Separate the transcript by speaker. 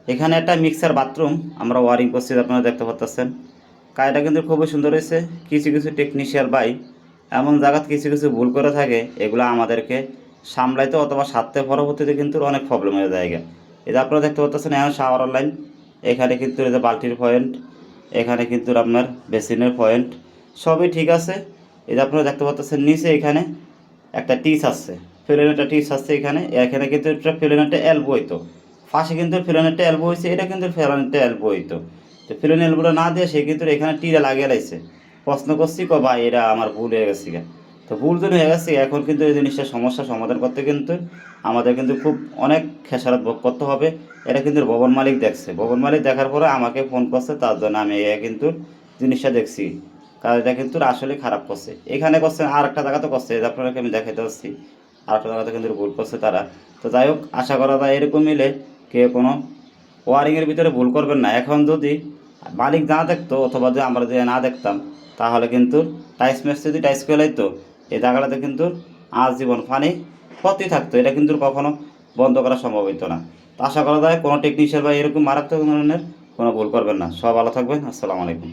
Speaker 1: এখানে একটা mixer bathroom আমরা ওয়ারিং করছি, আপনারা দেখতে পাচ্ছেন। কাজটা কিন্তু খুবই সুন্দর হয়েছে। কিছু কিছু টেকনিশিয়ান ভাই এমন জায়গাতে কিছু কিছু ভুল করে থাকে, এগুলো আমাদেরকে সামলাইতে অথবা সারতে পরবর্তীতে কিন্তু অনেক প্রবলেম হয়ে যায়। এই যে আপনারা দেখতে পাচ্ছেন এখন শাওয়ার লাইন, এখানে কিন্তু এই যে বালতির পয়েন্ট, এখানে কিন্তু আপনার বেসিনের পয়েন্ট সবই ঠিক আছে। এই যে আপনারা দেখতে পাচ্ছেন নিচে এখানে একটা টিস আছে, ফিলোনেটা টিস আছে এখানে। এখানে কিন্তু একটা ফিলোনেটা এলবো হইতো, ফাঁসে কিন্তু ফিলোনেটটা এলবো হয়েছে, এটা কিন্তু ফিলোনেটটা এলবো হইতো। তো ফিলোন এলবোটা না দিয়ে সে কিন্তু এখানে টিরা লাগিয়ে লাইছে। প্রশ্ন করছি ভাই এটা আমার ভুল হয়ে গেছে গা। তো ভুল তো হয়ে গেছে, এখন কিন্তু এই জিনিসটার সমস্যা সমাধান করতে কিন্তু আমাদের কিন্তু খুব অনেক খেসারত ভোগ করতে হবে। এটা কিন্তু ভবন মালিক দেখছে, ভবন মালিক দেখার পরে আমাকে ফোন করছে, তার জন্য আমি কিন্তু জিনিসটা দেখছি। কাজটা কিন্তু আসলে খারাপ করছে, এখানে করছে আর একটা জায়গাতে করছে, আপনাকে আমি দেখাইতে পারছি আর একটা জায়গাতে কিন্তু ভুল করছে তারা। তো যাই হোক, আশা করা যায় এরকম মিলে কেউ কোনো ওয়ারিংয়ের ভিতরে ভুল করবেন না। এখন যদি মালিক না দেখতো অথবা যদি আমরা যদি না দেখতাম, তাহলে কিন্তু টাইস ম্যাচ যদি টাইস খেলাইতো এই জায়গাটাতে কিন্তু আজীবন পানি ক্ষতি থাকতো, এটা কিন্তু কখনো বন্ধ করা সম্ভব হইতো না। তো আশা করা যায় কোনো টেকনিশিয়ান বা এরকম মারাত্মক ধরনের কোনো ভুল করবেন না। সব ভালো থাকবেন, আসসালামু আলাইকুম।